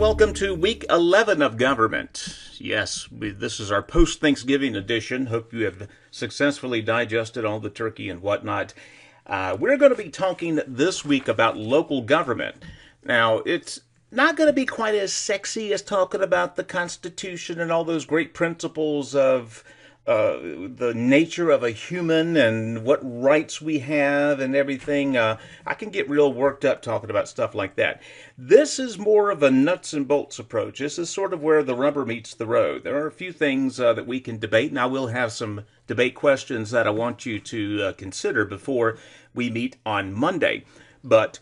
welcome to week 11 of government. Yes, this is our post-Thanksgiving edition. Hope you have successfully digested all the turkey and whatnot. We're going to be talking this week about local government. Now, it's not going to be quite as sexy as talking about the Constitution and all those great principles of the nature of a human and what rights we have and everything. I can get real worked up talking about stuff like that. This is more of a nuts and bolts approach. This is sort of where the rubber meets the road. There are a few things that we can debate, and I will have some debate questions that I want you to consider before we meet on Monday. But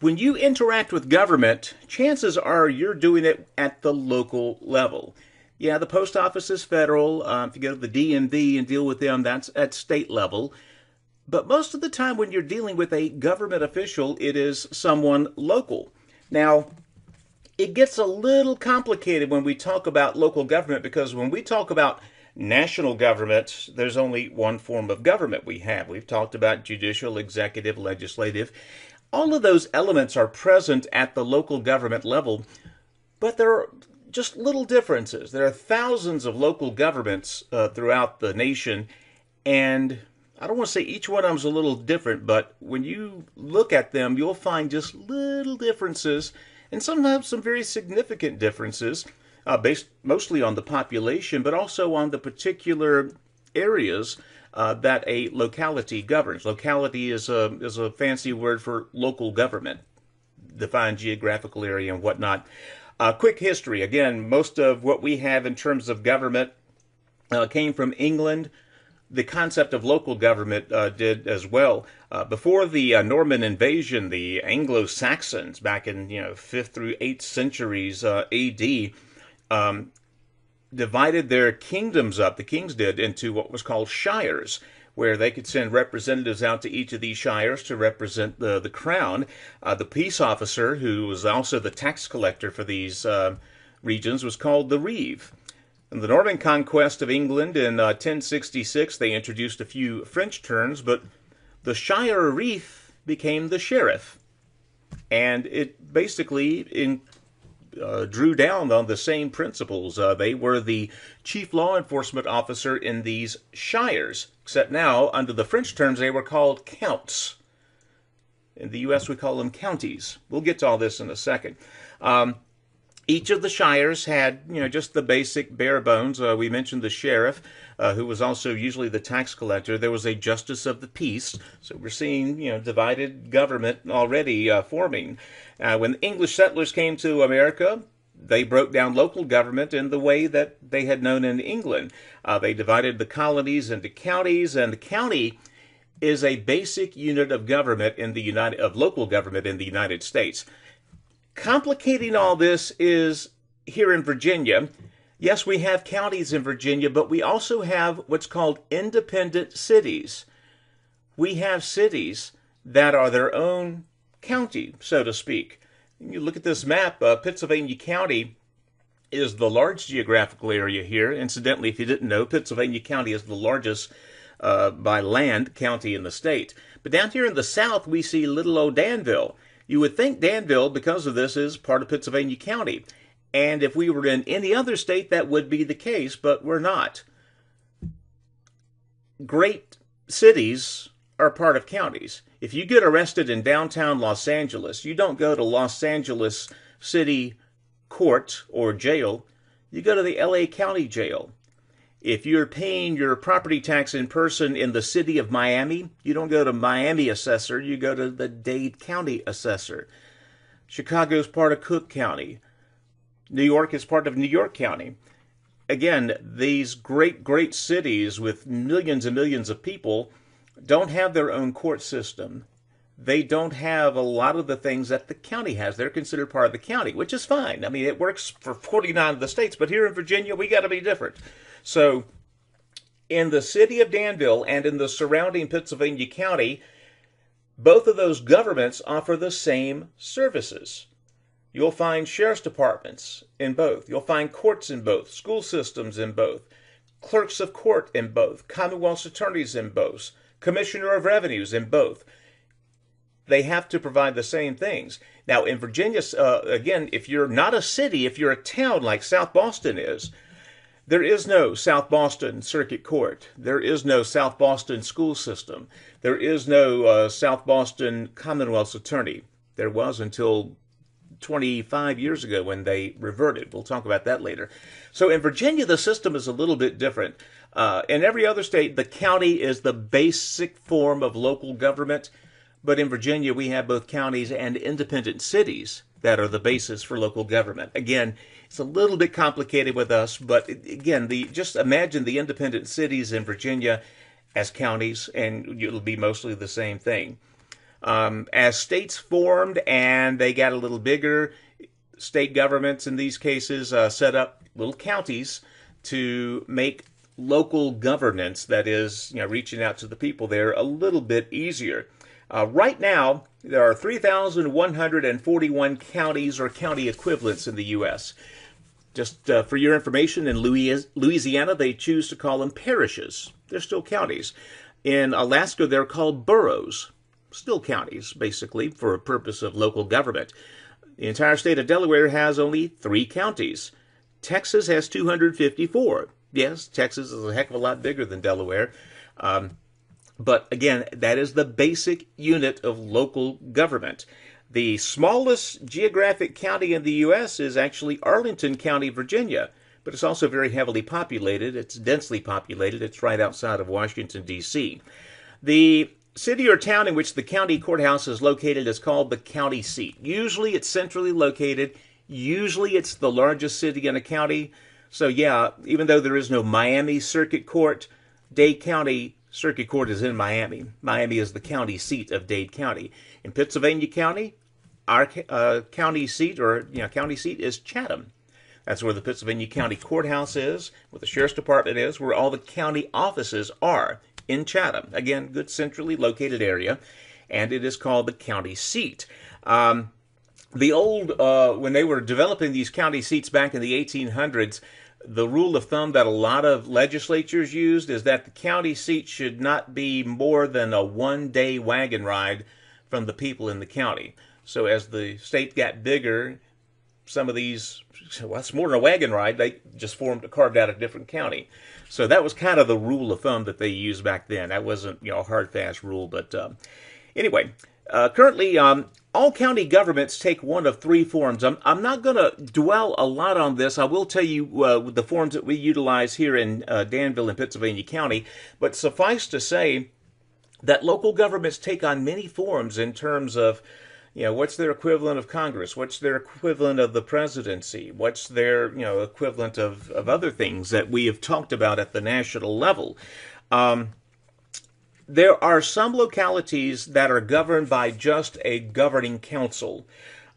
when you interact with government, chances are you're doing it at the local level. Yeah, the post office is federal. If you go to the DMV and deal with them, that's at state level. But most of the time when you're dealing with a government official, it is someone local. Now, it gets a little complicated when we talk about local government because when we talk about national government, there's only one form of government we have. We've talked about judicial, executive, legislative. All of those elements are present at the local government level, but there are just little differences. There are thousands of local governments throughout the nation, and I don't want to say each one of them is a little different, but when you look at them, you'll find just little differences, and sometimes some very significant differences, based mostly on the population, but also on the particular areas that a locality governs. Locality is a fancy word for local government, defined geographical area and whatnot. Quick history. Again, most of what we have in terms of government came from England. The concept of local government did as well. Before the Norman invasion, the Anglo-Saxons back in 5th through 8th centuries AD divided their kingdoms up, the kings did, into what was called shires, where they could send representatives out to each of these shires to represent the crown. The peace officer, who was also the tax collector for these regions, was called the reeve. In the Norman conquest of England in 1066, they introduced a few French terms, but the shire reeve became the sheriff. And it basically drew down on the same principles. They were the chief law enforcement officer in these shires, except now, under the French terms, they were called counts. In the U.S., we call them counties. We'll get to all this in a second. Each of the shires had, just the basic bare bones. We mentioned the sheriff, who was also usually the tax collector. There was a justice of the peace. So we're seeing, divided government already forming. When the English settlers came to America, they broke down local government in the way that they had known in England. They divided the colonies into counties, and the county is a basic unit of government of local government in the United States. Complicating all this is here in Virginia. Yes, we have counties in Virginia, but we also have what's called independent cities. We have cities that are their own county, so to speak. You look at this map, Pittsylvania County is the large geographical area here. Incidentally, if you didn't know, Pittsylvania County is the largest by land county in the state. But down here in the south, we see little old Danville. You would think Danville, because of this, is part of Pittsylvania County. And if we were in any other state, that would be the case, but we're not. Great cities are part of counties. If you get arrested in downtown Los Angeles, you don't go to Los Angeles City Court or jail. You go to the LA County Jail. If you're paying your property tax in person in the city of Miami, you don't go to Miami assessor, you go to the Dade County assessor. Chicago is part of Cook County. New York is part of New York County. Again, these great cities with millions and millions of people don't have their own court system. They don't have a lot of the things that the county has. They're considered part of the county, which is fine. I mean, it works for 49 of the states, but here in Virginia, we got to be different. So, in the city of Danville and in the surrounding Pittsylvania County, both of those governments offer the same services. You'll find sheriff's departments in both. You'll find courts in both, school systems in both, clerks of court in both, commonwealth's attorneys in both, commissioner of revenues in both. they have to provide the same things. Now, in Virginia, again, if you're not a city, if you're a town like South Boston is, there is no South Boston Circuit Court. There is no South Boston school system. There is no South Boston Commonwealth's Attorney. There was until 25 years ago when they reverted. We'll talk about that later. So in Virginia, the system is a little bit different. In every other state, the county is the basic form of local government. But in Virginia, we have both counties and independent cities that are the basis for local government. Again, it's a little bit complicated with us, but again, just imagine the independent cities in Virginia as counties, and it'll be mostly the same thing. As states formed and they got a little bigger, state governments in these cases set up little counties to make local governance, that is, reaching out to the people there, a little bit easier. Right now, there are 3,141 counties or county equivalents in the U.S. Just for your information, in Louisiana, they choose to call them parishes. They're still counties. In Alaska, they're called boroughs. Still counties, basically, for a purpose of local government. The entire state of Delaware has only 3 counties. Texas has 254. Yes, Texas is a heck of a lot bigger than Delaware. But again, that is the basic unit of local government. The smallest geographic county in the U.S. is actually Arlington County, Virginia, but it's also very heavily populated. It's densely populated. It's right outside of Washington, D.C. The city or town in which the county courthouse is located is called the county seat. Usually it's centrally located. Usually it's the largest city in a county. So yeah, even though there is no Miami Circuit Court, Dade County Circuit Court is in Miami. Miami is the county seat of Dade County. In Pittsylvania County, our county seat is Chatham. That's where the Pittsylvania County Courthouse is, where the Sheriff's Department is, where all the county offices are, in Chatham. Again, good centrally located area, and it is called the county seat. When they were developing these county seats back in the 1800s, the rule of thumb that a lot of legislatures used is that the county seat should not be more than a one-day wagon ride from the people in the county. So as the state got bigger, some of these, well, it's more than a wagon ride, they just carved out a different county. So that was kind of the rule of thumb that they used back then. That wasn't a hard, fast rule, but anyway, currently, all county governments take one of 3 forms. I'm not going to dwell a lot on this. I will tell you the forms that we utilize here in Danville in Pennsylvania County, but suffice to say that local governments take on many forms in terms of, what's their equivalent of Congress? What's their equivalent of the presidency? What's their, equivalent of other things that we have talked about at the national level? There are some localities that are governed by just a governing council.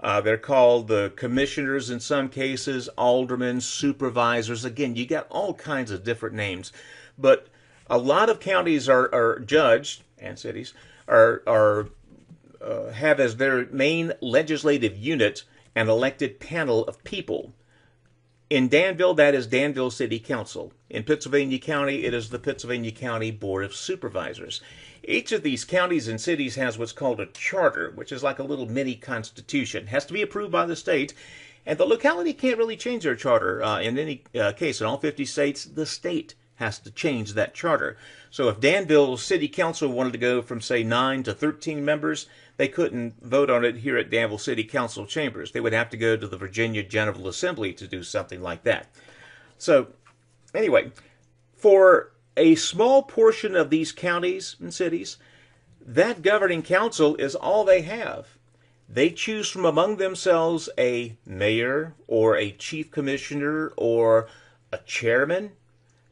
They're called the commissioners in some cases, aldermen, supervisors. Again, you got all kinds of different names. But a lot of counties are judged, and cities have as their main legislative unit an elected panel of people. In Danville, that is Danville City Council. In Pittsylvania County, it is the Pittsylvania County Board of Supervisors. Each of these counties and cities has what's called a charter, which is like a little mini constitution. It has to be approved by the state, and the locality can't really change their charter. In any case, in all 50 states, the state has to change that charter. So if Danville City Council wanted to go from, say, 9 to 13 members, they couldn't vote on it here at Danville City Council chambers. They would have to go to the Virginia General Assembly to do something like that. So, anyway, for a small portion of these counties and cities, that governing council is all they have. They choose from among themselves a mayor or a chief commissioner or a chairman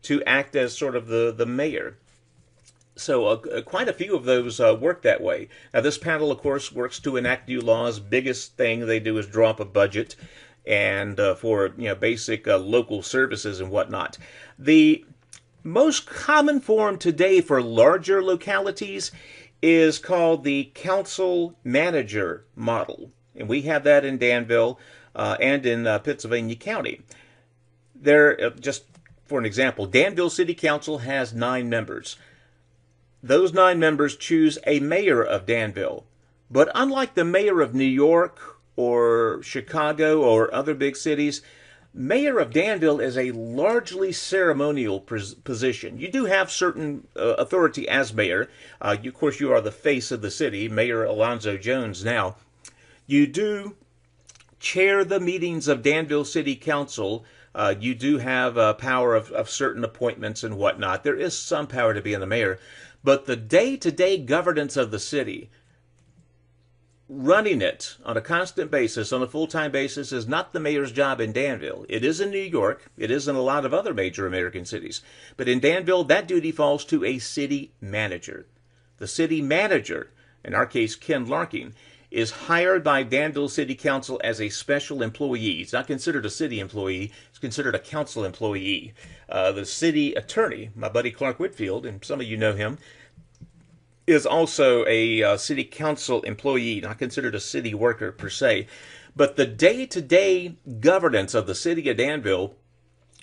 to act as sort of the mayor. So quite a few of those work that way. Now this panel, of course, works to enact new laws. Biggest thing they do is draw up a budget and for basic local services and whatnot. The most common form today for larger localities is called the council manager model. And we have that in Danville and in Pittsylvania County. Just for an example, Danville City Council has 9 members. Those 9 members choose a mayor of Danville. But unlike the mayor of New York or Chicago or other big cities, mayor of Danville is a largely ceremonial position. You do have certain authority as mayor. Of course, you are the face of the city, Mayor Alonzo Jones now. You do chair the meetings of Danville City Council. You do have power of certain appointments and whatnot. There is some power to being the mayor. But the day-to-day governance of the city, running it on a constant basis, on a full-time basis, is not the mayor's job in Danville. It is in New York. It is in a lot of other major American cities. But in Danville, that duty falls to a city manager. The city manager, in our case, Ken Larkin, is hired by Danville City Council as a special employee. He's not considered a city employee. He's considered a council employee. The city attorney, my buddy Clark Whitfield, and some of you know him, is also a city council employee, not considered a city worker per se. But the day-to-day governance of the city of Danville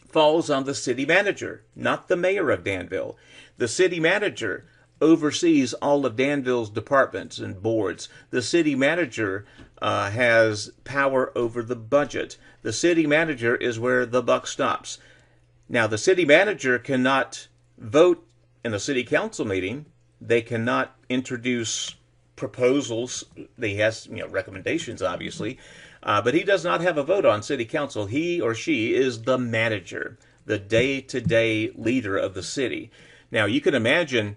falls on the city manager, not the mayor of Danville. The city manager oversees all of Danville's departments and boards. The city manager has power over the budget. The city manager is where the buck stops. Now, the city manager cannot vote in a city council meeting. They cannot introduce proposals. He has, recommendations, obviously, but he does not have a vote on city council. He or she is the manager, the day-to-day leader of the city. Now, you can imagine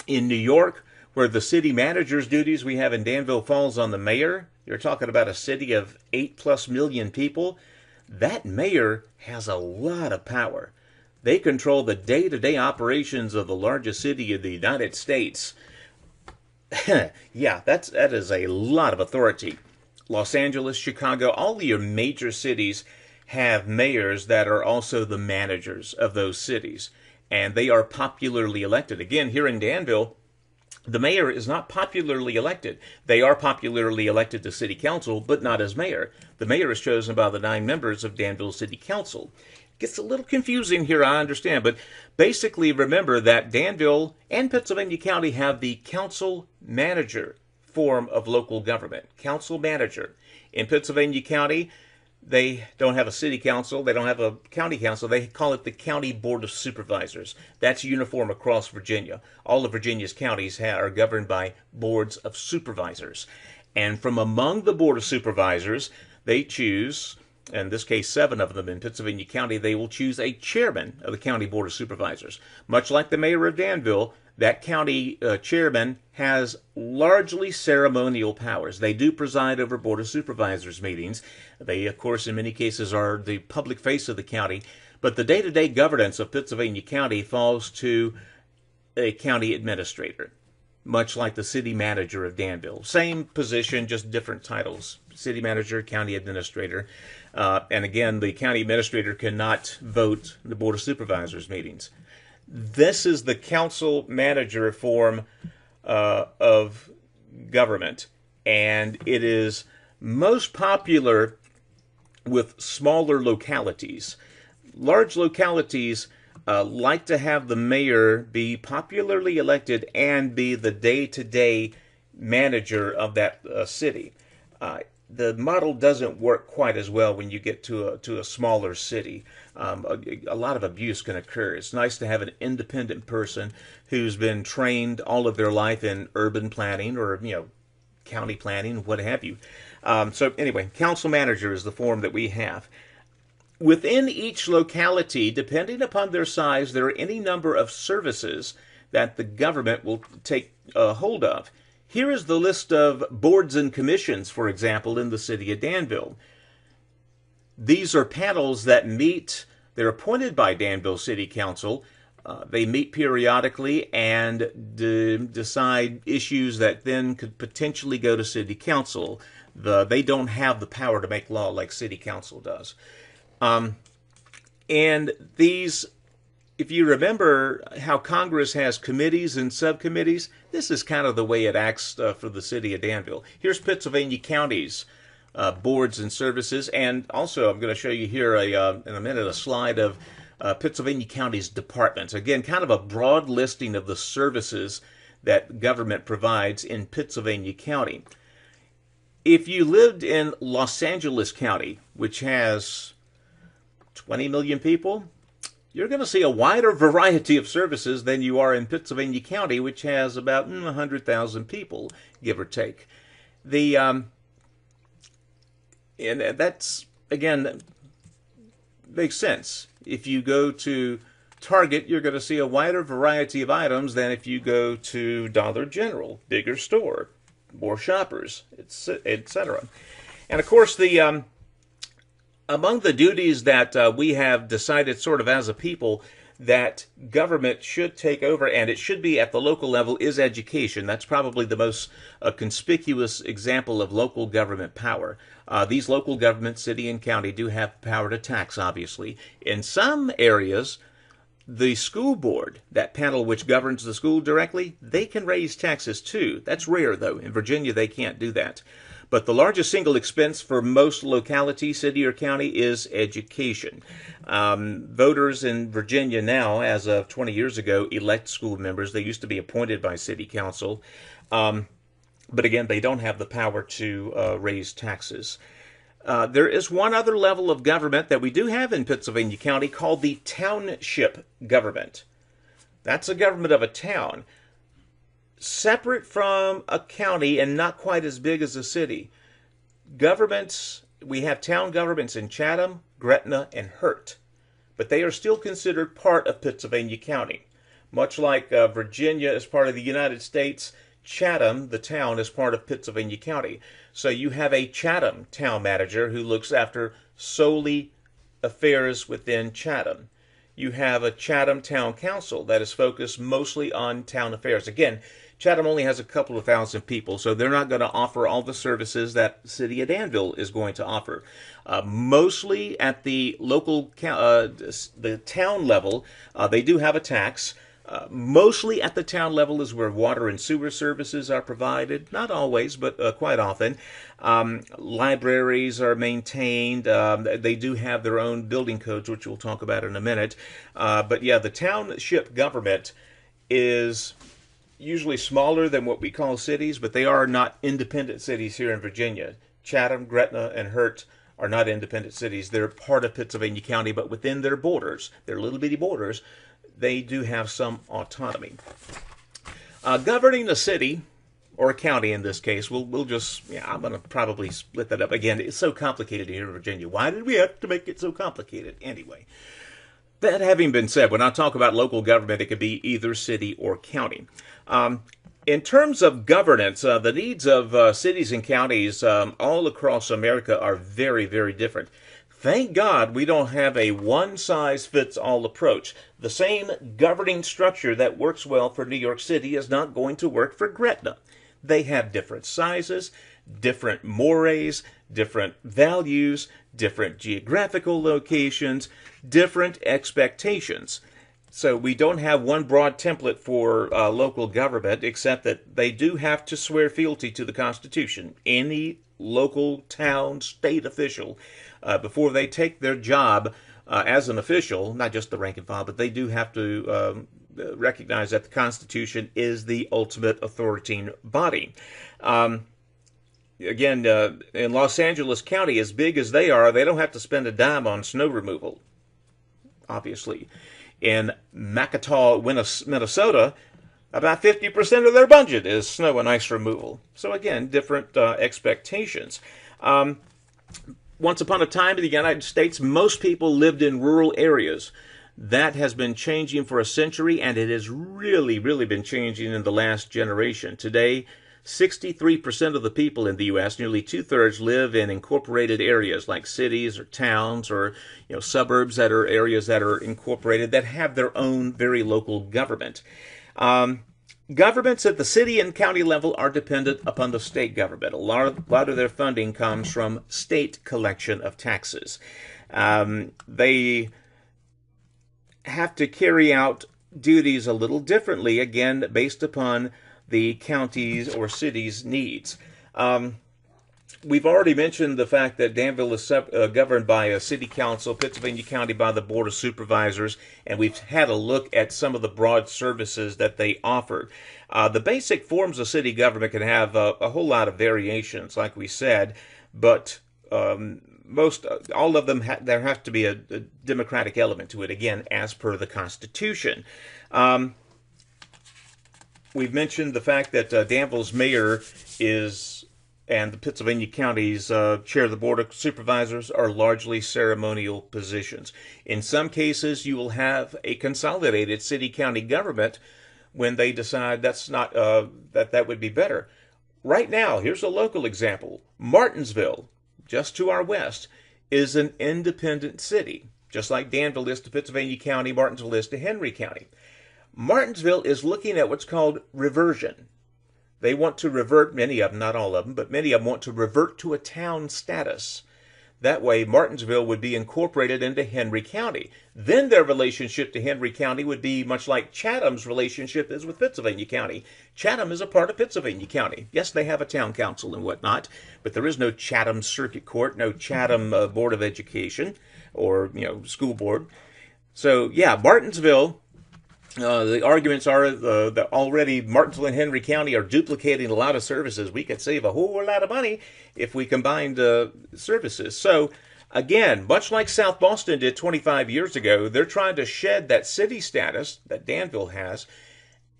in New York, where the city manager's duties we have in Danville falls on the mayor. You're talking about a city of 8+ million people. That mayor has a lot of power. They control the day-to-day operations of the largest city in the United States. Yeah, that is a lot of authority. Los Angeles, Chicago, all of your major cities have mayors that are also the managers of those cities. And they are popularly elected. Again, here in Danville, the mayor is not popularly elected. They are popularly elected to city council, but not as mayor. The mayor is chosen by the 9 members of Danville City Council. It gets a little confusing here, I understand, but basically remember that Danville and Pittsylvania County have the council manager form of local government. Council manager. In Pittsylvania County, they don't have a city council. They don't have a county council. They call it the County Board of Supervisors. That's uniform across Virginia. All of Virginia's counties are governed by boards of supervisors. And from among the Board of Supervisors, they choose, in this case 7 of them in Pittsylvania County, they will choose a chairman of the County Board of Supervisors. Much like the mayor of Danville, that county chairman has largely ceremonial powers. They do preside over Board of Supervisors meetings. They, of course, in many cases are the public face of the county. But the day-to-day governance of Pittsylvania County falls to a county administrator, much like the city manager of Danville. Same position, just different titles. City manager, county administrator. And again, the county administrator cannot vote in the Board of Supervisors meetings. This is the council manager form of government, and it is most popular with smaller localities. Large localities like to have the mayor be popularly elected and be the day-to-day manager of that city. The model doesn't work quite as well when you get to a smaller city. A lot of abuse can occur. It's nice to have an independent person who's been trained all of their life in urban planning or county planning, what have you. So anyway, council manager is the form that we have. Within each locality, depending upon their size, there are any number of services that the government will take hold of. Here is the list of boards and commissions, for example, in the city of Danville. These are panels that meet. They're appointed by Danville City Council. They meet periodically and decide issues that then could potentially go to City Council. They don't have the power to make law like City Council does. And these, if you remember how Congress has committees and subcommittees, this is kind of the way it acts for the city of Danville. Here's Pittsylvania County's boards and services, and also I'm going to show you here in a minute a slide of Pittsylvania County's departments. Again, kind of a broad listing of the services that government provides in Pittsylvania County. If you lived in Los Angeles County, which has 20 million people, you're going to see a wider variety of services than you are in Pittsylvania County, which has about 100,000 people, give or take. And that's, again, makes sense. If you go to Target, you're going to see a wider variety of items than if you go to Dollar General, bigger store, more shoppers, etc. And of course, among the duties that we have decided sort of as a people that government should take over, and it should be at the local level, is education. That's probably the most conspicuous example of local government power. These local governments, city and county, do have power to tax, obviously. In some areas, the school board, that panel which governs the school directly, they can raise taxes too. That's rare, though. In Virginia, they can't do that. But the largest single expense for most localities, city or county, is education. Voters in Virginia now, as of 20 years ago, elect school members. They used to be appointed by city council. But again, they don't have the power to raise taxes. There is one other level of government that we do have in Pittsylvania County called the township government. That's a government of a town, separate from a county and not quite as big as a city. Governments, we have town governments in Chatham, Gretna, and Hurt, but they are still considered part of Pittsylvania County. Much like Virginia is part of the United States, Chatham, the town, is part of Pittsylvania County. So you have a Chatham town manager who looks after solely affairs within Chatham. You have a Chatham Town Council that is focused mostly on town affairs. Again, Chatham only has a couple of thousand people, so they're not going to offer all the services that the city of Danville is going to offer. Mostly at the local, the town level, they do have a tax. Mostly at the town level is where water and sewer services are provided. Not always, but quite often. Libraries are maintained. They do have their own building codes, which we'll talk about in a minute. But yeah, the township government is usually smaller than what we call cities, but they are not independent cities here in Virginia. Chatham, Gretna, and Hurt are not independent cities. They're part of Pennsylvania County, but within their borders, their little bitty borders, they do have some autonomy. Governing a city, or a county in this case, we'll just, I'm going to probably split that up. Again, it's so complicated here in Virginia. Why did we have to make it so complicated? Anyway, that having been said, when I talk about local government, it could be either city or county. In terms of governance, the needs of cities and counties all across America are very, very different. Thank God we don't have a one-size-fits-all approach. The same governing structure that works well for New York City is not going to work for Gretna. They have different sizes, different mores, different values, different geographical locations, different expectations. So we don't have one broad template for local government, except that they do have to swear fealty to the Constitution. Any local, town, state official, before they take their job as an official, not just the rank and file, but they do have to recognize that the Constitution is the ultimate authoritative body. Again, in Los Angeles County, as big as they are, they don't have to spend a dime on snow removal, obviously. In Macataw, Minnesota, about 50% of their budget is snow and ice removal. So again, different expectations. Once upon a time in the United States, most people lived in rural areas. That has been changing for a century, and it has really, really been changing in the last generation. Today, 63% of the people in the U.S., nearly two-thirds, live in incorporated areas like cities or towns or suburbs that are areas that are incorporated that have their own very local government. Governments at the city and county level are dependent upon the state government. A lot of their funding comes from state collection of taxes. They have to carry out duties a little differently, again, based upon the county's or city's needs. We've already mentioned the fact that Danville is governed by a city council, Pittsylvania County by the Board of Supervisors, and we've had a look at some of the broad services that they offer. The basic forms of city government can have a whole lot of variations, like we said, but most all of them there has to be a democratic element to it, again, as per the Constitution. We've mentioned the fact that Danville's mayor is and the Pittsylvania County's chair of the Board of Supervisors are largely ceremonial positions. In some cases, you will have a consolidated city-county government when they decide that's not that would be better. Right now, here's a local example. Martinsville, just to our west, is an independent city, just like Danville is to Pittsylvania County, Martinsville is to Henry County. Martinsville is looking at what's called reversion. They want to revert, many of them, not all of them, but many of them want to revert to a town status. That way, Martinsville would be incorporated into Henry County. Then their relationship to Henry County would be much like Chatham's relationship is with Pittsylvania County. Chatham is a part of Pittsylvania County. Yes, they have a town council and whatnot, but there is no Chatham Circuit Court, no Chatham Board of Education, or school board. So yeah, Martinsville. The arguments are that already Martinsville and Henry County are duplicating a lot of services. We could save a whole lot of money if we combined services. So, again, much like South Boston did 25 years ago, they're trying to shed that city status that Danville has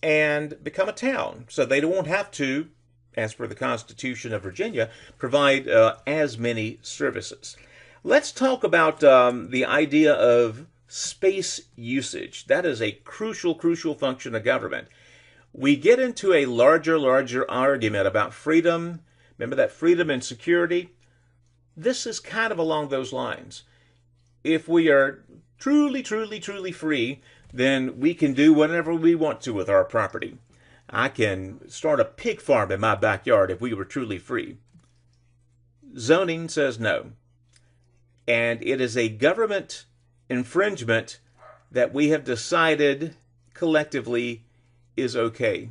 and become a town. So they won't have to, as per the Constitution of Virginia, provide as many services. Let's talk about the idea of space usage. That is a crucial function of government. We get into a larger argument about freedom. Remember that freedom and security? This is kind of along those lines. If we are truly free, then we can do whatever we want to with our property. I can start a pig farm in my backyard if we were truly free. Zoning says no. And it is a government infringement that we have decided collectively is okay.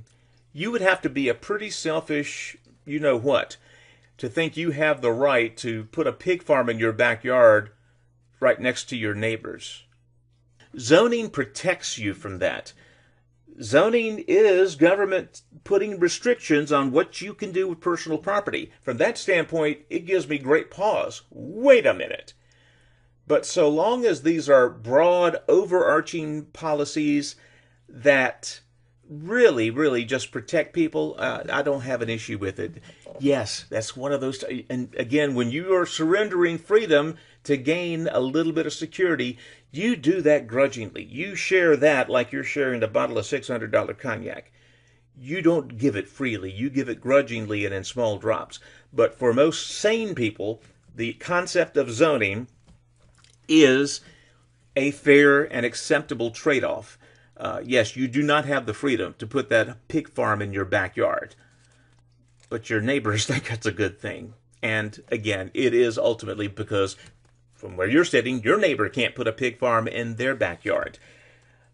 You would have to be a pretty selfish you-know-what to think you have the right to put a pig farm in your backyard right next to your neighbors. Zoning protects you from that. Zoning is government putting restrictions on what you can do with personal property. From that standpoint, it gives me great pause. Wait a minute. But so long as these are broad, overarching policies that really just protect people, I don't have an issue with it. Yes, that's one of those. And again, when you are surrendering freedom to gain a little bit of security, you do that grudgingly. You share that like you're sharing a bottle of $600 cognac. You don't give it freely. You give it grudgingly and in small drops. But for most sane people, the concept of zoning is a fair and acceptable trade-off. Yes, you do not have the freedom to put that pig farm in your backyard, but your neighbors think that's a good thing. And again, it is ultimately because from where you're sitting, your neighbor can't put a pig farm in their backyard.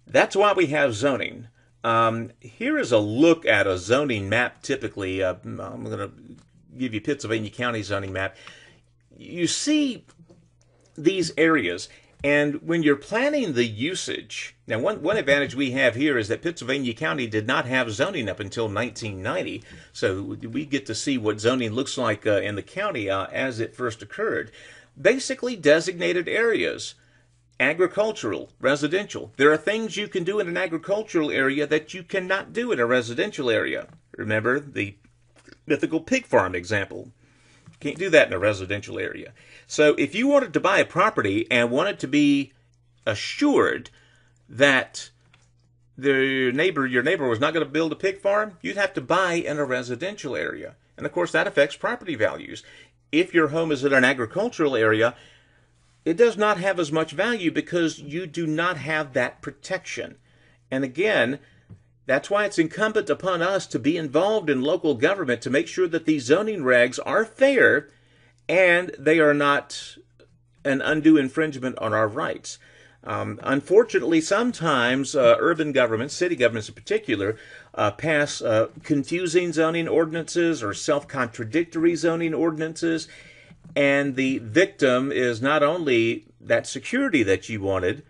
That's why we have zoning. Here is a look at a zoning map typically. I'm going to give you Pittsylvania County zoning map. You see these areas, and when you're planning the usage, now one advantage we have here is that Pittsylvania County did not have zoning up until 1990, so we get to see what zoning looks like in the county as it first occurred. Basically designated areas, agricultural, residential. There are things you can do in an agricultural area that you cannot do in a residential area. Remember the mythical pig farm example. Can't do that in a residential area. So if you wanted to buy a property and wanted to be assured that your neighbor was not going to build a pig farm, you'd have to buy in a residential area. And of course that affects property values. If your home is in an agricultural area, it does not have as much value because you do not have that protection. And again, that's why it's incumbent upon us to be involved in local government to make sure that these zoning regs are fair and they are not an undue infringement on our rights. Unfortunately, sometimes urban governments, city governments in particular, pass confusing zoning ordinances or self-contradictory zoning ordinances, and the victim is not only that security that you wanted,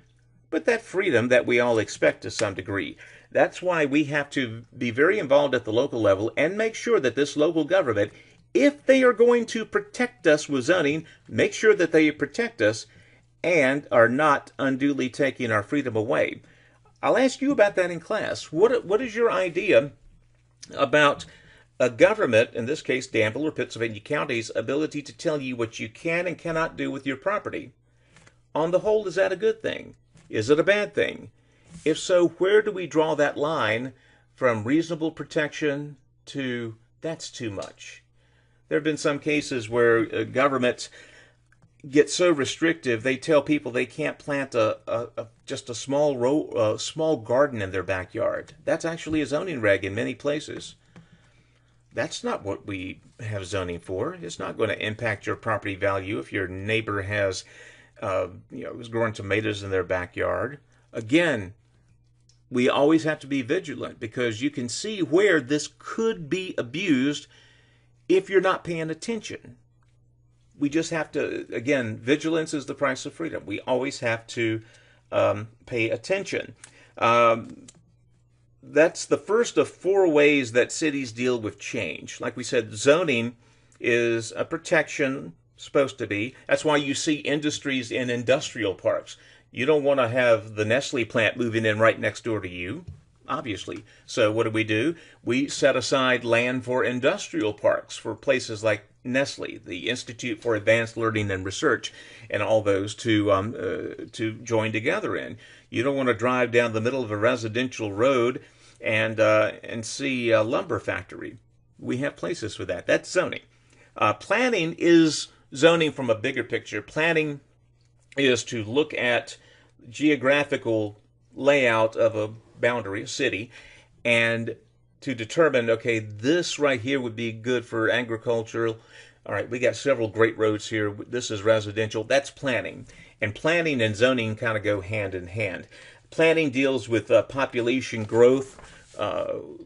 but that freedom that we all expect to some degree. That's why we have to be very involved at the local level and make sure that this local government, if they are going to protect us with zoning, make sure that they protect us and are not unduly taking our freedom away. I'll ask you about that in class. What is your idea about a government, in this case Danville or Pittsylvania County's, ability to tell you what you can and cannot do with your property? On the whole, is that a good thing? Is it a bad thing? If so, where do we draw that line from reasonable protection to that's too much? There have been some cases where government get so restrictive they tell people they can't plant just a small garden in their backyard. That's actually a zoning reg in many places. That's not what we have zoning for. It's not going to impact your property value if your neighbor has is growing tomatoes in their backyard. Again, we always have to be vigilant because you can see where this could be abused if you're not paying attention. We just have to, again, vigilance is the price of freedom. We always have to pay attention. That's the first of 4 ways that cities deal with change. Like we said, zoning is a protection, supposed to be. That's why you see industries in industrial parks. You don't want to have the Nestle plant moving in right next door to you, obviously. So what do? We set aside land for industrial parks for places like Nestle, the Institute for Advanced Learning and Research, and all those to join together in. You don't want to drive down the middle of a residential road and see a lumber factory. We have places for that. That's zoning. Planning is zoning from a bigger picture. Planning is to look at geographical layout of a boundary, a city, and to determine, okay, this right here would be good for agricultural. All right, we got several great roads here. This is residential. That's planning. And planning and zoning kind of go hand in hand. Planning deals with population growth,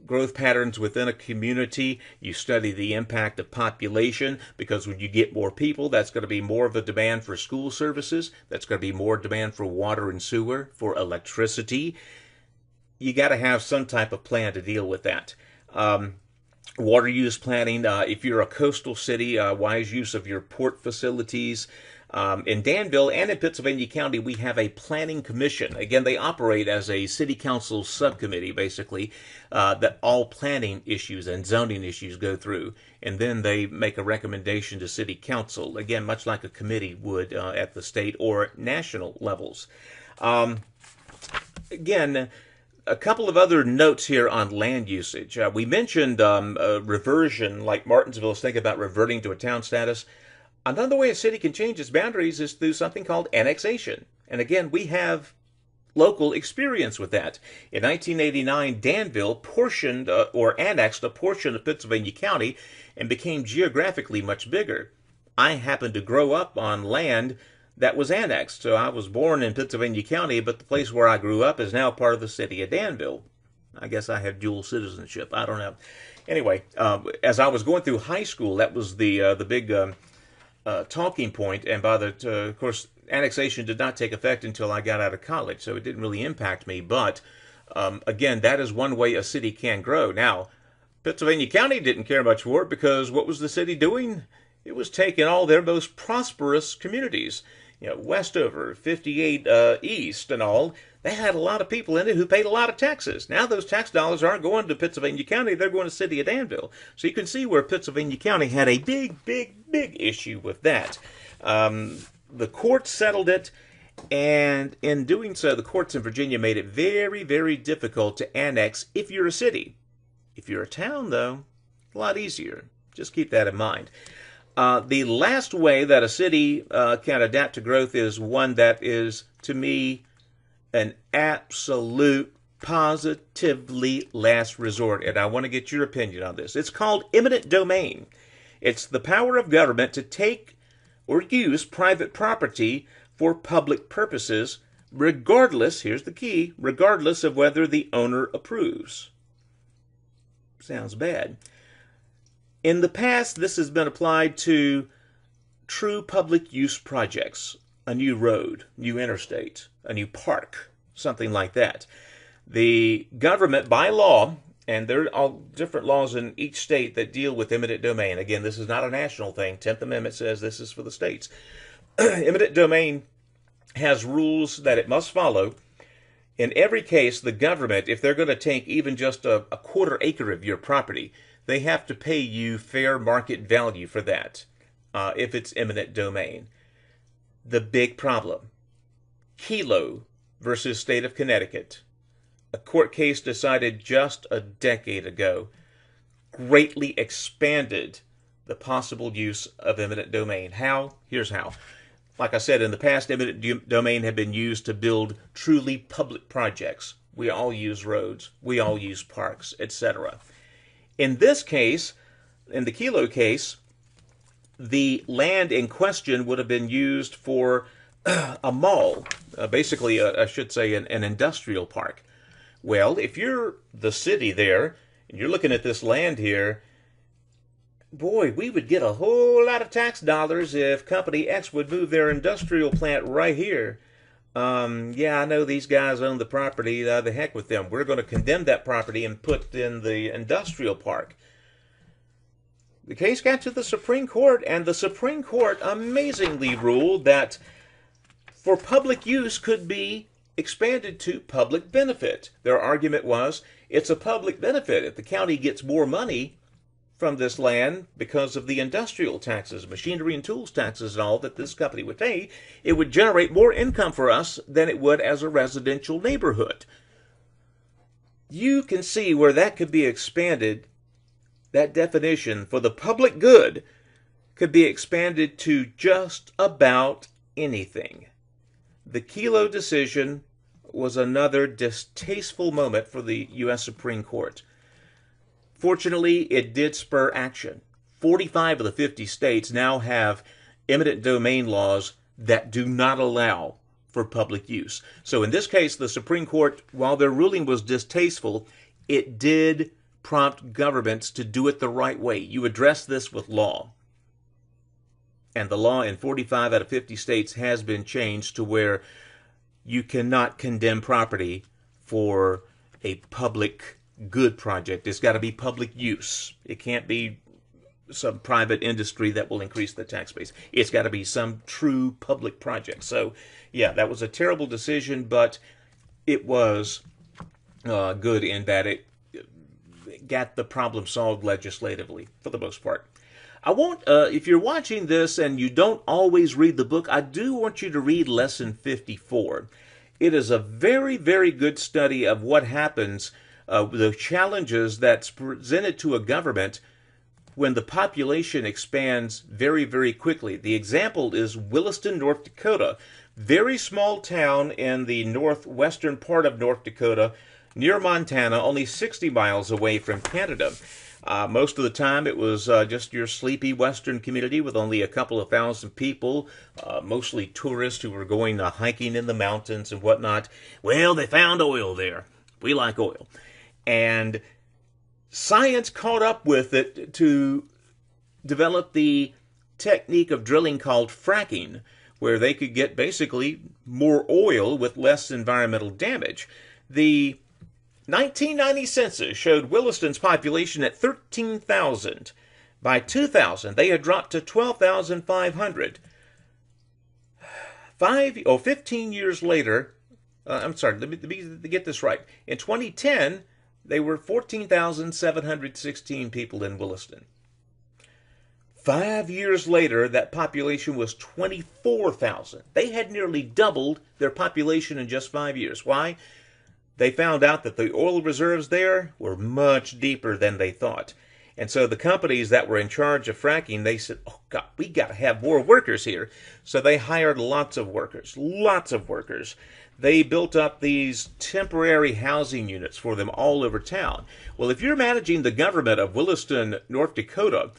growth patterns within a community. You study the impact of population because when you get more people, that's going to be more of a demand for school services. That's going to be more demand for water and sewer, for electricity. You got to have some type of plan to deal with that. Water use planning. If you're a coastal city, wise use of your port facilities. In Danville and in Pittsylvania County, we have a planning commission. Again, they operate as a city council subcommittee, basically, that all planning issues and zoning issues go through. And then they make a recommendation to city council, again, much like a committee would at the state or national levels. Again, a couple of other notes here on land usage. We mentioned reversion, like Martinsville is thinking about reverting to a town status. Another way a city can change its boundaries is through something called annexation. And again, we have local experience with that. In 1989, Danville portioned or annexed a portion of Pittsylvania County and became geographically much bigger. I happened to grow up on land that was annexed. So I was born in Pittsylvania County, but the place where I grew up is now part of the city of Danville. I guess I have dual citizenship. I don't know. Anyway, as I was going through high school, that was the big talking point. And of course, annexation did not take effect until I got out of college, so it didn't really impact me. But again, that is one way a city can grow. Now, Pittsylvania County didn't care much for it because what was the city doing? It was taking all their most prosperous communities, Westover, 58 East and all. They had a lot of people in it who paid a lot of taxes. Now those tax dollars aren't going to Pittsylvania County, they're going to the city of Danville. So you can see where Pittsylvania County had a big issue with that. The courts settled it, and in doing so, the courts in Virginia made it very, very difficult to annex if you're a city. If you're a town, though, a lot easier. Just keep that in mind. The last way that a city can adapt to growth is one that is, to me, an absolute, positively last resort. And I want to get your opinion on this. It's called eminent domain. It's the power of government to take or use private property for public purposes regardless, here's the key, regardless of whether the owner approves. Sounds bad. In the past, this has been applied to true public use projects, a new road, new interstate, a new park, something like that. The government, by law, and there are all different laws in each state that deal with eminent domain. Again, this is not a national thing. 10th Amendment says this is for the states. Eminent domain has rules that it must follow. In every case, the government, if they're going to take even just a quarter acre of your property, they have to pay you fair market value for that, if it's eminent domain. The big problem, Kelo versus State of Connecticut, a court case decided just a decade ago, greatly expanded the possible use of eminent domain. How? Here's how. Like I said, in the past, eminent domain had been used to build truly public projects. We all use roads, we all use parks, etc. In this case, in the Kelo case, the land in question would have been used for a mall, basically, I should say, an industrial park. Well, if you're the city there, and you're looking at this land here, boy, we would get a whole lot of tax dollars if Company X would move their industrial plant right here. Yeah, I know these guys own the property. The heck with them. We're going to condemn that property and put in the industrial park. The case got to the Supreme Court, and the Supreme Court amazingly ruled that for public use could be expanded to public benefit. Their argument was it's a public benefit. If the county gets more money from this land because of the industrial taxes, machinery and tools taxes and all that this company would pay, it would generate more income for us than it would as a residential neighborhood. You can see where that could be expanded. That definition for the public good could be expanded to just about anything. The Kelo decision was another distasteful moment for the U.S. Supreme Court. Fortunately, it did spur action. 45 of the 50 states now have eminent domain laws that do not allow for public use. So in this case, the Supreme Court, while their ruling was distasteful, it did prompt governments to do it the right way. You address this with law. And the law in 45 out of 50 states has been changed to where you cannot condemn property for a public good project. It's got to be public use. It can't be some private industry that will increase the tax base. It's got to be some true public project. So, yeah, that was a terrible decision, but it was good in that it got the problem solved legislatively for the most part. I want, if you're watching this and you don't always read the book, I do want you to read Lesson 54. It is a very, very good study of what happens, the challenges that's presented to a government when the population expands very, very quickly. The example is Williston, North Dakota. Very small town in the northwestern part of North Dakota, near Montana, only 60 miles away from Canada. Most of the time it was just your sleepy western community with only a couple of thousand people, mostly tourists who were going hiking in the mountains and whatnot. Well, they found oil there. We like oil. And science caught up with it to develop the technique of drilling called fracking, where they could get basically more oil with less environmental damage. The 1990 census showed Williston's population at 13,000. By 2000, they had dropped to 12,500. 15 years later, let me get this right. In 2010, they were 14,716 people in Williston. 5 years later, that population was 24,000. They had nearly doubled their population in just 5 years. Why? They found out that the oil reserves there were much deeper than they thought. And so the companies that were in charge of fracking, they said, oh God, we got to have more workers here. So they hired lots of workers. They built up these temporary housing units for them all over town. Well, if you're managing the government of Williston, North Dakota,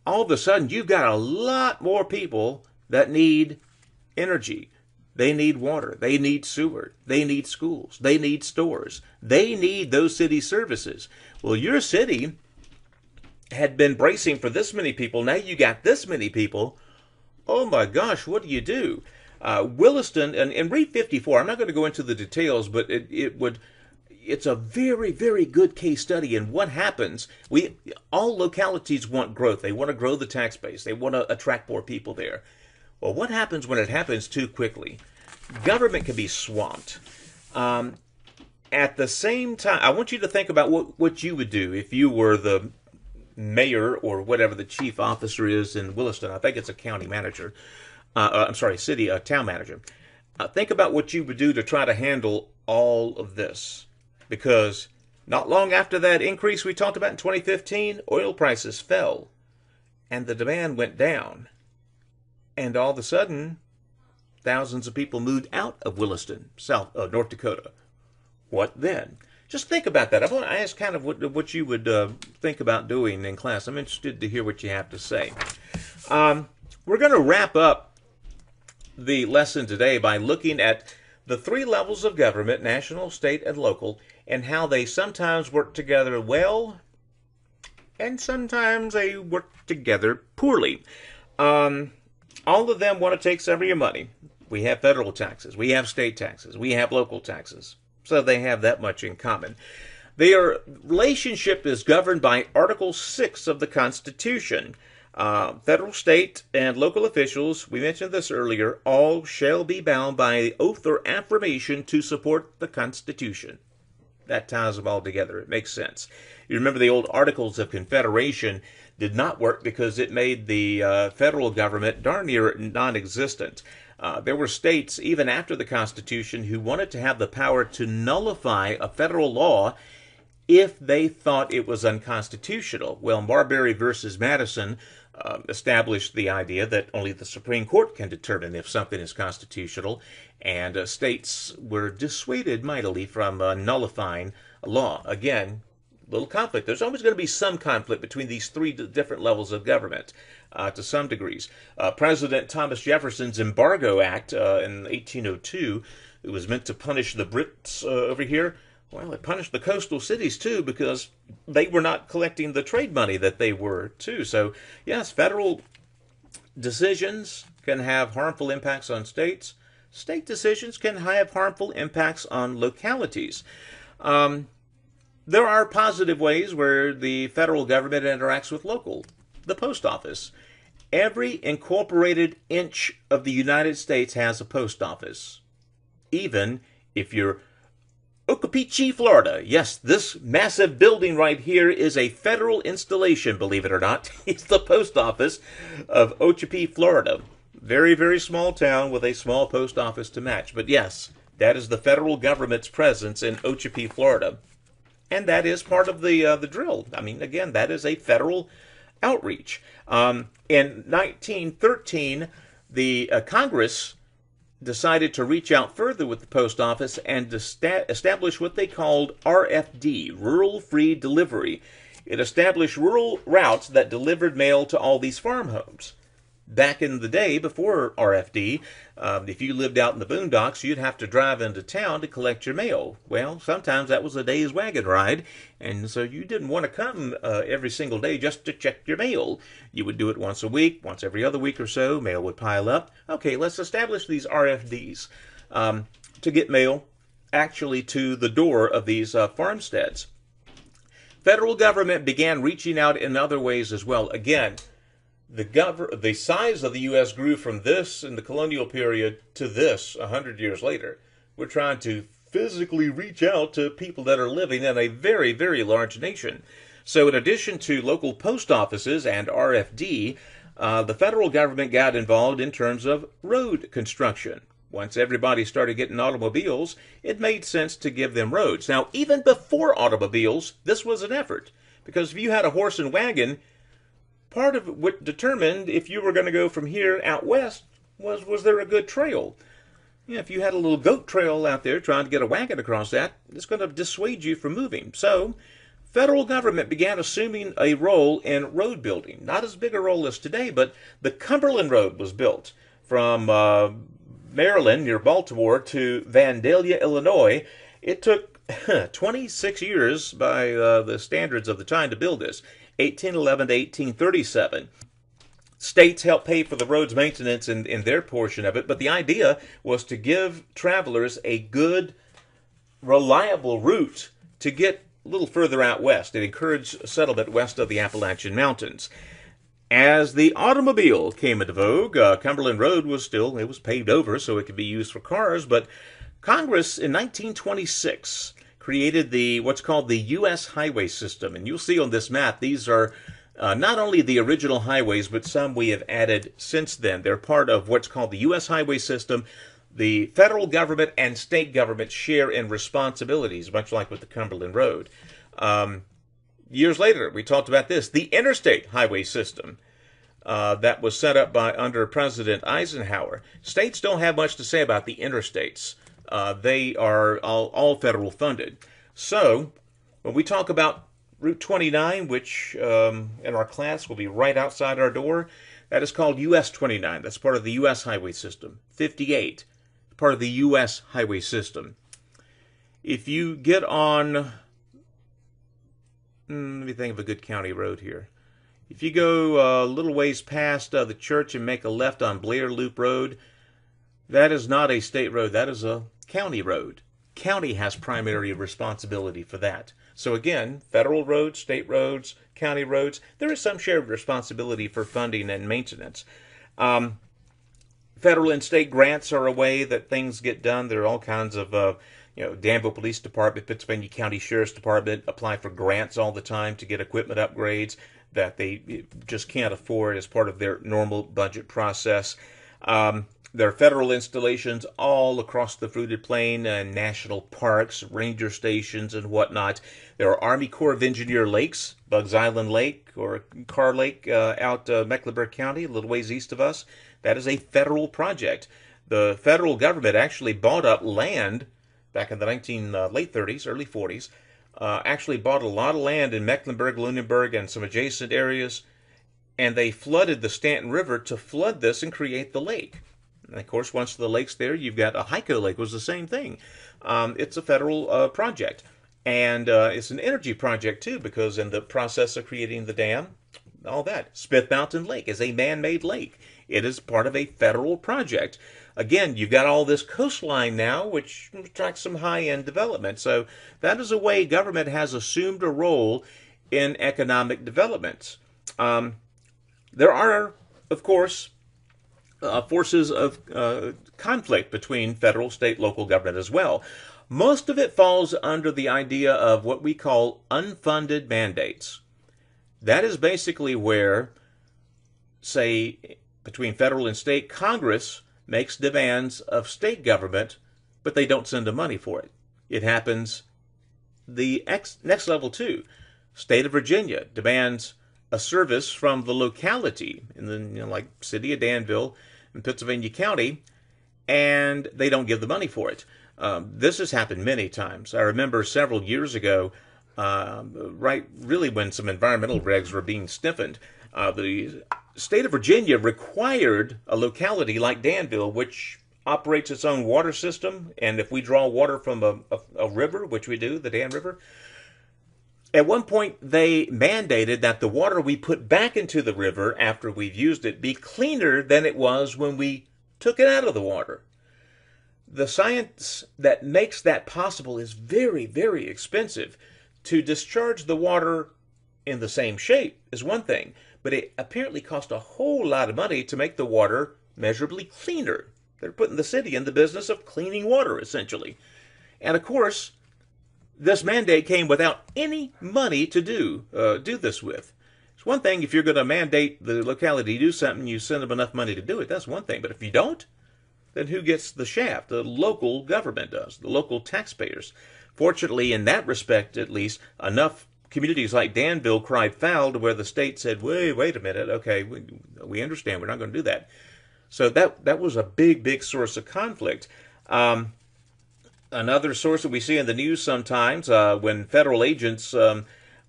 all of a sudden you've got a lot more people that need energy. They need water. They need sewer. They need schools. They need stores. They need those city services. Well, your city had been bracing for this many people. Now you got this many people. Oh my gosh, what do you do? Williston and Read 54. I'm not going to go into the details, but it's a very, very good case study in what happens. All localities want growth. They want to grow the tax base. They want to attract more people there. Well, what happens when it happens too quickly? Government can be swamped. At the same time, I want you to think about what you would do if you were the mayor or whatever the chief officer is in Williston. I think it's a county manager. I'm sorry, town manager. Think about what you would do to try to handle all of this. Because not long after that increase we talked about in 2015, oil prices fell and the demand went down. And all of a sudden, thousands of people moved out of Williston, North Dakota. What then? Just think about that. I want to ask kind of what you would think about doing in class. I'm interested to hear what you have to say. We're going to wrap up the lesson today by looking at the three levels of government, national, state, and local, and how they sometimes work together well, and sometimes they work together poorly. All of them want to take some of your money. We have federal taxes. We have state taxes. We have local taxes. So they have that much in common. Their relationship is governed by Article 6 of the Constitution. Federal, state, and local officials, we mentioned this earlier, all shall be bound by oath or affirmation to support the Constitution. That ties them all together. It makes sense. You remember the old Articles of Confederation did not work because it made the federal government darn near non-existent. There were states, even after the Constitution, who wanted to have the power to nullify a federal law if they thought it was unconstitutional. Well, Marbury versus Madison established the idea that only the Supreme Court can determine if something is constitutional, and states were dissuaded mightily from nullifying a law. Again, little conflict. There's always going to be some conflict between these three different levels of government to some degrees. President Thomas Jefferson's Embargo Act in 1802, it was meant to punish the Brits over here. Well, it punished the coastal cities too because they were not collecting the trade money that they were too. So, yes, federal decisions can have harmful impacts on states. State decisions can have harmful impacts on localities. There are positive ways where the federal government interacts with local. The post office. Every incorporated inch of the United States has a post office. Even if you're Ocopee, Florida. Yes, this massive building right here is a federal installation, believe it or not. It's the post office of Ocopee, Florida. Very, very small town with a small post office to match. But yes, that is the federal government's presence in Ocopee, Florida. And that is part of the drill. I mean, again, that is a federal outreach. In 1913, the Congress decided to reach out further with the post office and establish what they called RFD, Rural Free Delivery. It established rural routes that delivered mail to all these farm homes. Back in the day, before RFD, if you lived out in the boondocks, you'd have to drive into town to collect your mail. Well, sometimes that was a day's wagon ride, and so you didn't want to come every single day just to check your mail. You would do it once a week, once every other week or so. Mail would pile up. Okay, let's establish these RFDs to get mail actually to the door of these farmsteads. Federal government began reaching out in other ways as well. Again, the size of the U.S. grew from this in the colonial period to this 100 years later. We're trying to physically reach out to people that are living in a very, very large nation. So in addition to local post offices and RFD, the federal government got involved in terms of road construction. Once everybody started getting automobiles, it made sense to give them roads. Now, even before automobiles, this was an effort. Because if you had a horse and wagon, part of what determined if you were going to go from here out west was there a good trail. You know, if you had a little goat trail out there trying to get a wagon across that, it's going to dissuade you from moving. So, federal government began assuming a role in road building. Not as big a role as today, but the Cumberland Road was built from Maryland, near Baltimore, to Vandalia, Illinois. It took 26 years by the standards of the time to build this, 1811 to 1837. States helped pay for the road's maintenance in their portion of it, but the idea was to give travelers a good, reliable route to get a little further out west. It encouraged settlement west of the Appalachian Mountains. As the automobile came into vogue, Cumberland Road was paved over so it could be used for cars, but Congress in 1926 created what's called the U.S. highway system. And you'll see on this map, these are not only the original highways, but some we have added since then. They're part of what's called the U.S. highway system. The federal government and state government share in responsibilities, much like with the Cumberland Road. Years later, we talked about this, the interstate highway system that was set up under President Eisenhower. States don't have much to say about the interstates. They are all federal funded. So when we talk about Route 29, which in our class will be right outside our door, that is called US 29. That's part of the US highway system. 58, part of the US highway system. If you get on, let me think of a good county road here. If you go a little ways past the church and make a left on Blair Loop Road, that is not a state road. That is a county road. County has primary responsibility for that. So again, federal roads, state roads, county roads, there is some shared responsibility for funding and maintenance. Federal and state grants are a way that things get done. There are all kinds of, Danville Police Department, Pennsylvania County Sheriff's Department apply for grants all the time to get equipment upgrades that they just can't afford as part of their normal budget process. There are federal installations all across the fruited plain and national parks, ranger stations, and whatnot. There are Army Corps of Engineer lakes, Bugs Island Lake or Carr Lake out Mecklenburg County, a little ways east of us. That is a federal project. The federal government actually bought up land back in the late 30s, early 40s, actually bought a lot of land in Mecklenburg, Lunenburg, and some adjacent areas, and they flooded the Stanton River to flood this and create the lake. And of course, once the lake's there, you've got Ahiko Lake was the same thing. It's a federal project. And it's an energy project, too, because in the process of creating the dam, all that, Smith Mountain Lake is a man-made lake. It is part of a federal project. Again, you've got all this coastline now, which attracts some high-end development. So that is a way government has assumed a role in economic development. There are, of course, forces of conflict between federal, state, local government as well. Most of it falls under the idea of what we call unfunded mandates. That is basically where, say, between federal and state, Congress makes demands of state government, but they don't send the money for it. It happens the next level too. State of Virginia demands a service from the locality in the like city of Danville in Pennsylvania County, and they don't give the money for it. This has happened many times. I remember several years ago, really when some environmental regs were being stiffened, the state of Virginia required a locality like Danville, which operates its own water system, and if we draw water from a river, which we do, the Dan River, at one point they mandated that the water we put back into the river after we've used it be cleaner than it was when we took it out of the water. The science that makes that possible is very, very expensive. To discharge the water in the same shape is one thing, but it apparently costs a whole lot of money to make the water measurably cleaner. They're putting the city in the business of cleaning water, essentially. And of course, this mandate came without any money to do this with. It's one thing if you're going to mandate the locality to do something, you send them enough money to do it. That's one thing. But if you don't, then who gets the shaft? The local government does, the local taxpayers. Fortunately, in that respect, at least, enough communities like Danville cried foul to where the state said, wait a minute, okay, we understand, we're not going to do that. So that was a big, big source of conflict. Another source that we see in the news sometimes, when federal agents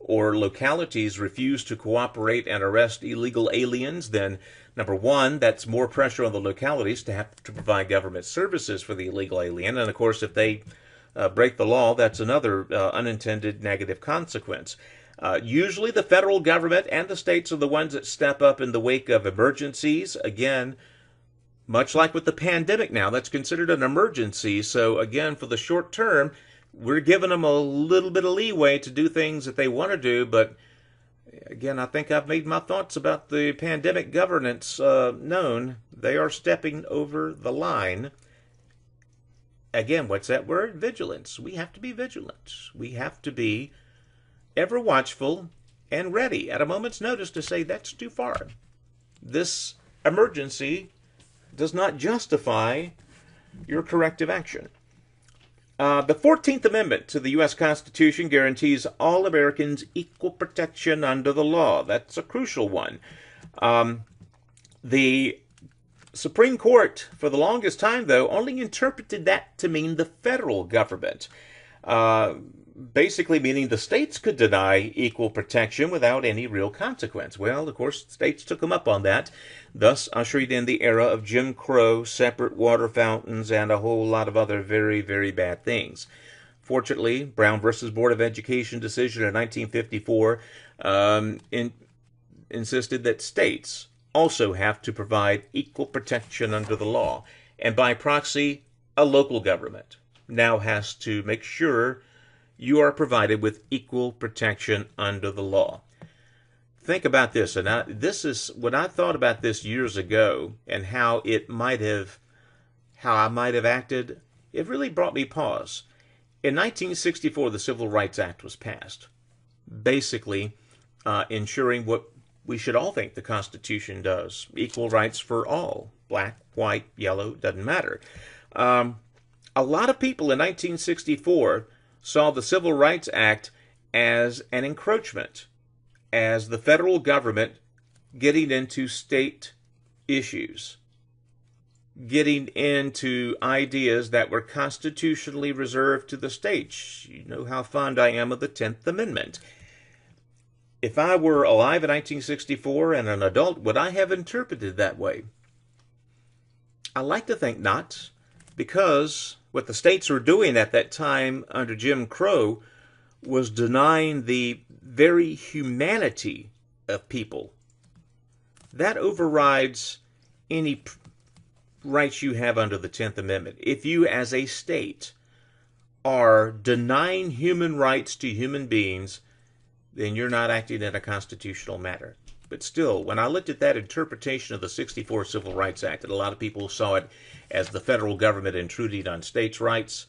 or localities refuse to cooperate and arrest illegal aliens, then number one, that's more pressure on the localities to have to provide government services for the illegal alien. And of course, if they break the law, that's another unintended negative consequence. Usually the federal government and the states are the ones that step up in the wake of emergencies. Again, much like with the pandemic now, that's considered an emergency. So again, for the short term, we're giving them a little bit of leeway to do things that they want to do. But again, I think I've made my thoughts about the pandemic governance known. They are stepping over the line. Again, what's that word? Vigilance. We have to be vigilant. We have to be ever watchful and ready at a moment's notice to say that's too far. This emergency does not justify your corrective action. The 14th Amendment to the U.S. Constitution guarantees all Americans equal protection under the law. That's a crucial one. The Supreme Court, for the longest time, though, only interpreted that to mean the federal government. Basically meaning the states could deny equal protection without any real consequence. Well, of course, states took them up on that, thus ushering in the era of Jim Crow, separate water fountains, and a whole lot of other very, very bad things. Fortunately, Brown versus Board of Education decision in 1954 insisted that states also have to provide equal protection under the law. And by proxy, a local government now has to make sure you are provided with equal protection under the law. Think about this, and this is when I thought about this years ago and how I might have acted. It really brought me pause. In 1964, the Civil Rights Act was passed, basically ensuring what we should all think the Constitution does: equal rights for all, black, white, yellow, doesn't matter. A lot of people in 1964 saw the Civil Rights Act as an encroachment, as the federal government getting into state issues, getting into ideas that were constitutionally reserved to the states. You know how fond I am of the 10th Amendment. If I were alive in 1964 and an adult, would I have interpreted that way? I like to think not, because what the states were doing at that time under Jim Crow was denying the very humanity of people. That overrides any rights you have under the 10th Amendment. If you as a state are denying human rights to human beings, then you're not acting in a constitutional manner. But still, when I looked at that interpretation of the 64 Civil Rights Act, and a lot of people saw it as the federal government intruding on states' rights,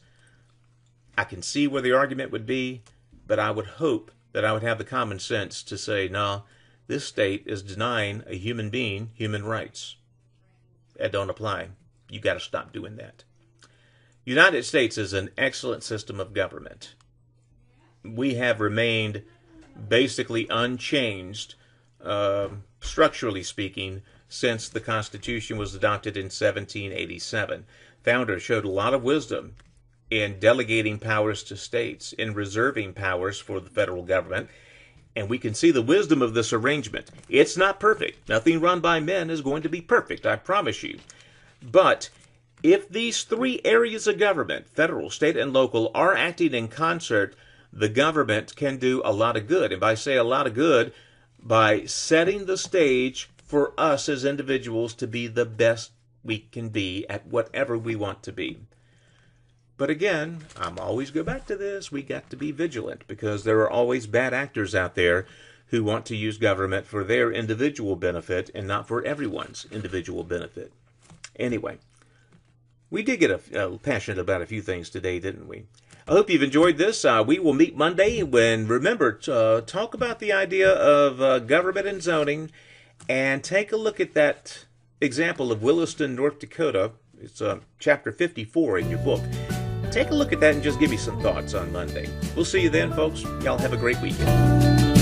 I can see where the argument would be, but I would hope that I would have the common sense to say, no, this state is denying a human being human rights. That don't apply. You got to stop doing that. United States is an excellent system of government. We have remained basically unchanged, structurally speaking, since the Constitution was adopted in 1787. Founders showed a lot of wisdom in delegating powers to states, in reserving powers for the federal government, and we can see the wisdom of this arrangement. It's not perfect. Nothing run by men is going to be perfect, I promise you. But if these three areas of government, federal, state, and local, are acting in concert, the government can do a lot of good. And by say a lot of good, by setting the stage for us as individuals to be the best we can be at whatever we want to be. But again, I'm always go back to this. We got to be vigilant, because there are always bad actors out there who want to use government for their individual benefit and not for everyone's individual benefit. Anyway, we did get passionate about a few things today, didn't we? I hope you've enjoyed this. We will meet Monday when, remember, talk about the idea of government and zoning, and take a look at that example of Williston, North Dakota. It's chapter 54 in your book. Take a look at that and just give me some thoughts on Monday. We'll see you then, folks. Y'all have a great weekend.